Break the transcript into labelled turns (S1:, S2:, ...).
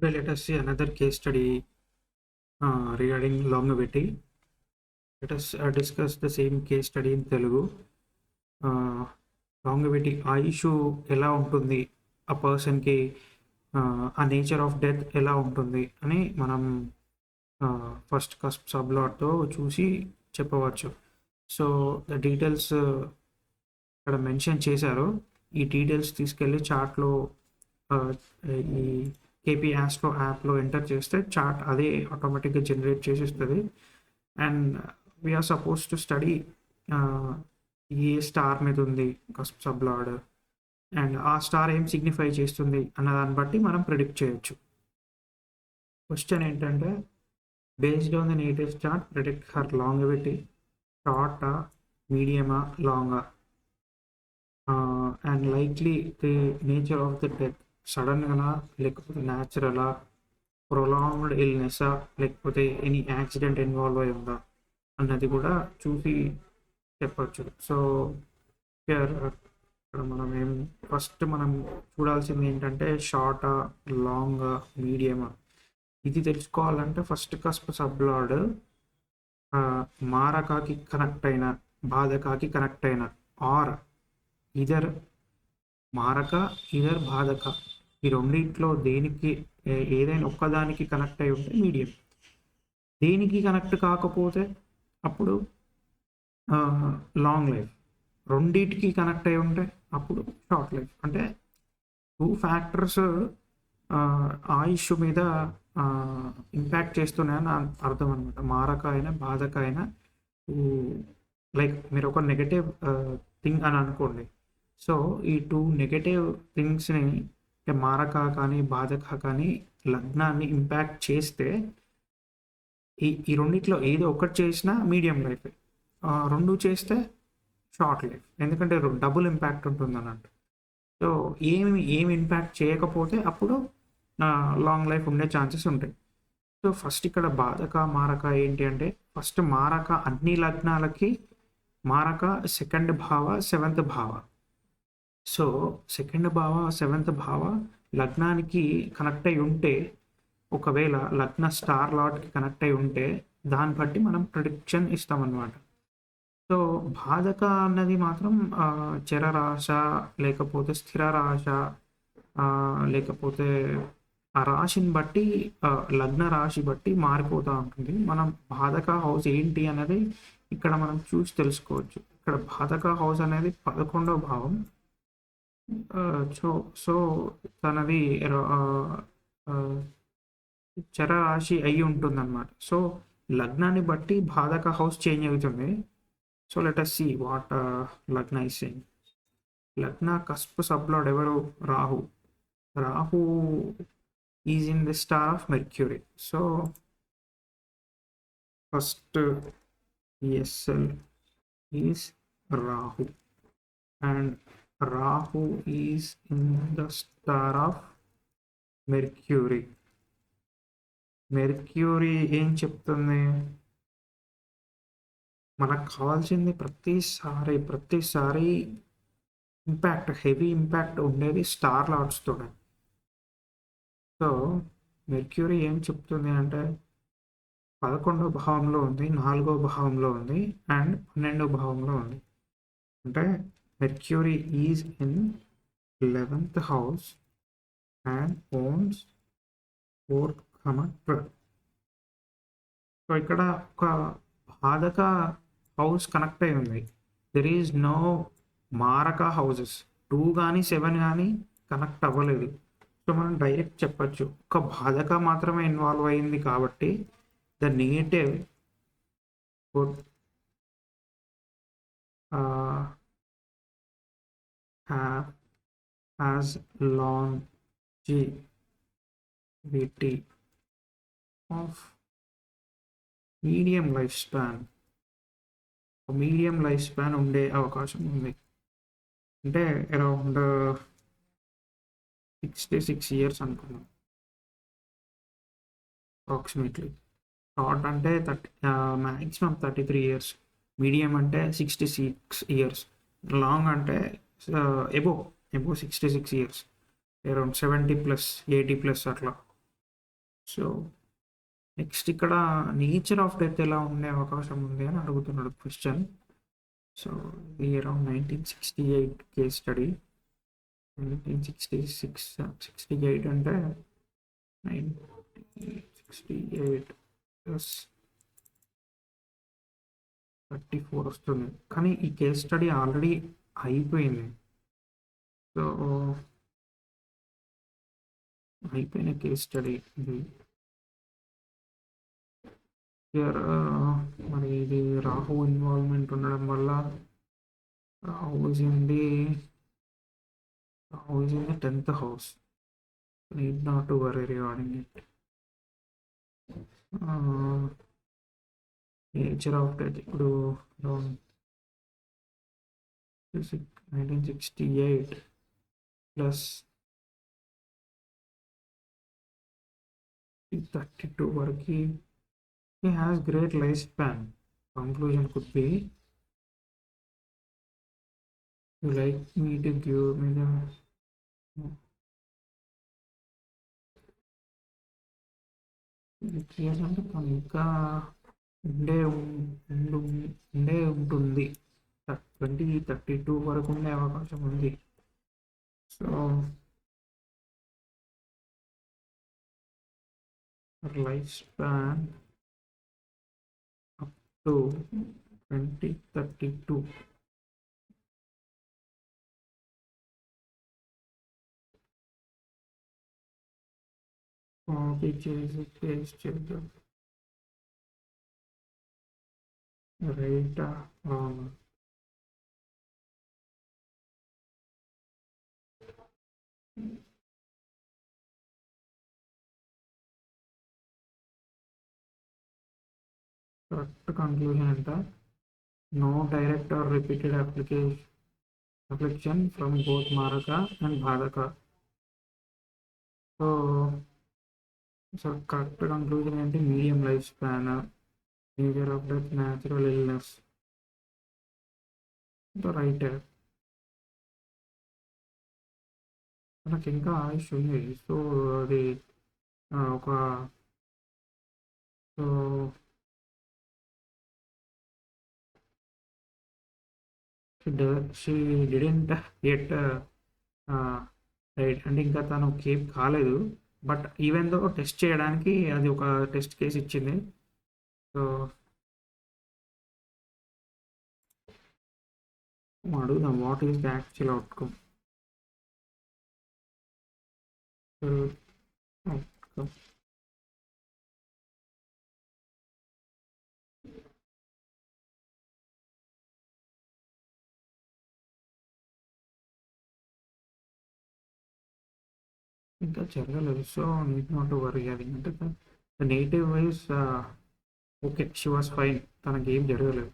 S1: Today, let us see another case study regarding longevity. Let us discuss the same case study in Telugu. Longevity ఆయుషు ఎలా ఉంటుంది, ఆ పర్సన్కి ఆ nature of death ఎలా ఉంటుంది అని మనం ఫస్ట్ కస్ప్ సబ్లాట్తో చూసి చెప్పవచ్చు. సో ద డీటెయిల్స్ ఇక్కడ మెన్షన్ చేశారు. ఈ డీటెయిల్స్ తీసుకెళ్ళి చార్ట్లో ఈ కేపీ ఆస్ట్రో యాప్లో ఎంటర్ చేస్తే చార్ట్ అదే ఆటోమేటిక్గా జనరేట్ చేసిస్తుంది. And we are suppose to study ఏ స్టార్ మీద ఉంది కస్ప్ సబ్లాడ్ అండ్ ఆ స్టార్ ఏం సిగ్నిఫై చేస్తుంది అన్న దాన్ని బట్టి మనం ప్రిడిక్ట్ చేయొచ్చు. క్వశ్చన్ ఏంటంటే, based on the native chart predict her longevity, షార్టా, మీడియమా, లాంగా, and likely the nature of the death, సడన్గా లేకపోతే న్యాచురలా, ప్రొలాంగ్డ్ ఇల్నెస్సా, లేకపోతే ఎనీ యాక్సిడెంట్ ఇన్వాల్వ్ అయి ఉందా అన్నది కూడా చూసి చెప్పచ్చు. సో ఇక్కడ మనం ఫస్ట్ మనం చూడాల్సింది ఏంటంటే షార్టా, లాంగా, మీడియమా. ఇది తెలుసుకోవాలంటే ఫస్ట్ కస్ప్ సబ్లాడ్ మారకాకి కనెక్ట్ అయిన, బాధకాకి కనెక్ట్ అయిన, ఆర్ ఇదర్ మారక ఇదర్ బాధక, ఈ రెండింటిలో దేనికి ఏదైనా ఒక్కదానికి కనెక్ట్ అయి ఉంటే మీడియం. దేనికి కనెక్ట్ కాకపోతే అప్పుడు లాంగ్ లైఫ్. రెండింటికి కనెక్ట్ అయి ఉంటే అప్పుడు షార్ట్ లైఫ్. అంటే 2 ఫ్యాక్టర్స్ ఆయుష్ మీద ఇంపాక్ట్ చేస్తున్నాయని అర్థం అనమాట. మారక అయినా బాధక అయినా, లైక్ మీరు ఒక నెగటివ్ థింగ్ అని అనుకోండి. సో ఈ 2 నెగటివ్ థింగ్స్ని, మారక కానీ బాధక కానీ లగ్నాన్ని ఇంపాక్ట్ చేస్తే ఈ రెండిట్లో ఏదో ఒకటి చేసినా మీడియం లైఫ్, 2 చేస్తే షార్ట్ లైఫ్. ఎందుకంటే డబుల్ ఇంపాక్ట్ ఉంటుంది అన్నట్టు. సో ఏమి ఇంపాక్ట్ చేయకపోతే అప్పుడు లాంగ్ లైఫ్ ఉండే ఛాన్సెస్ ఉంటాయి. సో ఫస్ట్ ఇక్కడ బాధక మారక ఏంటి అంటే, ఫస్ట్ మారక అన్ని లగ్నాలకి మారక 2nd భావ 7th భావ. సో 2nd భావ 7th భావ లగ్నానికి కనెక్ట్ అయి ఉంటే, ఒకవేళ లగ్న స్టార్ లాట్కి కనెక్ట్ అయి ఉంటే దాన్ని బట్టి మనం ప్రిడిక్షన్ ఇస్తామన్నమాట. సో బాధక అన్నది మాత్రం చరరాశ, లేకపోతే స్థిర రాశ, లేకపోతే ఆ రాశిని బట్టి, లగ్న రాశి బట్టి మారిపోతూ ఉంటుంది. మనం బాధక హౌస్ ఏంటి అనేది ఇక్కడ మనం చూసి తెలుసుకోవచ్చు. ఇక్కడ బాధక హౌస్ అనేది 11వ భావం. సో తనది చరరాశి అయి ఉంటుంది అన్నమాట. సో లగ్నాన్ని బట్టి బాధక హౌస్ చేంజ్ అవుతుంది. So let us see what లగ్న is saying. లగ్న కస్ప్ సబ్లాడ్ ఎవరు? Rahu. Rahu is in the star of mercury. So first ESL is Rahu and Rahu is in the star of mercury. Mercury ఏం చెప్తుంది? మనకు కావాల్సింది ప్రతిసారి ఇంపాక్ట్, హెవీ ఇంపాక్ట్ ఉండేది స్టార్ లాట్స్తో. సో మెర్క్యూరీ ఏం చెప్తుంది అంటే 11వ భావంలో ఉంది, 4వ భావంలో ఉంది అండ్ 12వ భావంలో ఉంది. అంటే Mercury is in 11th house and owns 4th, 12. So ఇక్కడ ఒక బాధక హౌస్ కనెక్ట్ అయి ఉంది. దెర్ ఈజ్ నో మారక హౌసెస్. 2 కానీ 7 కానీ కనెక్ట్ అవ్వలేదు. సో మనం డైరెక్ట్ చెప్పచ్చు ఒక బాధక మాత్రమే ఇన్వాల్వ్ అయింది కాబట్టి the native would has longevity of medium life span. Medium life span ఉండే అవకాశం ఉంది. అంటే అరౌండ్ 66 years అనుకున్నాం అప్రాక్సిమేట్లీ. షార్ట్ అంటే మ్యాక్సిమం 33 years, మీడియం అంటే 66 years, లాంగ్ అంటే ఎబో 66 years, అరౌండ్ 70+, 80+ అట్లా. సో నెక్స్ట్ ఇక్కడ నేచర్ ఆఫ్ డెత్ ఎలా ఉండే అవకాశం ఉంది అని అడుగుతున్నాడు క్వశ్చన్. సో ఇది అరౌండ్ 1968 కేస్ స్టడీ. 1966 68 అంటే 1968 ప్లస్ 34 వస్తుంది. కానీ ఈ కేస్ స్టడీ ఆల్రెడీ అయిపోయింది. సో అయిపోయిన కేస్ స్టడీ ఇది. మరి ఇది రాహు ఇన్వాల్వ్మెంట్ ఉండడం వల్ల Rahu is in the 10th house. Need not to worry regarding it. Nature of death ఇప్పుడు 1968 ప్లస్ 32 వరకు he has great lifespan. Conclusion could be, you like me to give me the అంటే ఇంకా ఉండే ఉంటుంది. 32 వరకు ఉండే అవకాశం ఉంది. So life span up to 2032. Copy చేసి పేస్ట్ చేద్దాం. రైటా రాంగ్? కరెక్ట్ కంక్లూజన్ ఎంత? No direct or repeated application from both మారక అండ్ బాధక. సో కరెక్ట్ కంక్లూజన్ ఏంటి? Medium life span, nature of death, natural illness. Right. మనకి ఇంకా ఆయుష్ ఉంది. సో అది ఒక so she didn't yet right అంటే ఇంకా తను కేప్ కాలేదు. బట్ ఈవెన్ దో టెస్ట్ చేయడానికి అది ఒక టెస్ట్ కేసు ఇచ్చింది. సో అడుగుదాం, what is the actual outcome? ఇంకా జరగలేదు. So need not worry. అది అంటే native wise okay, she was fine, తనకి ఏం జరగలేదు.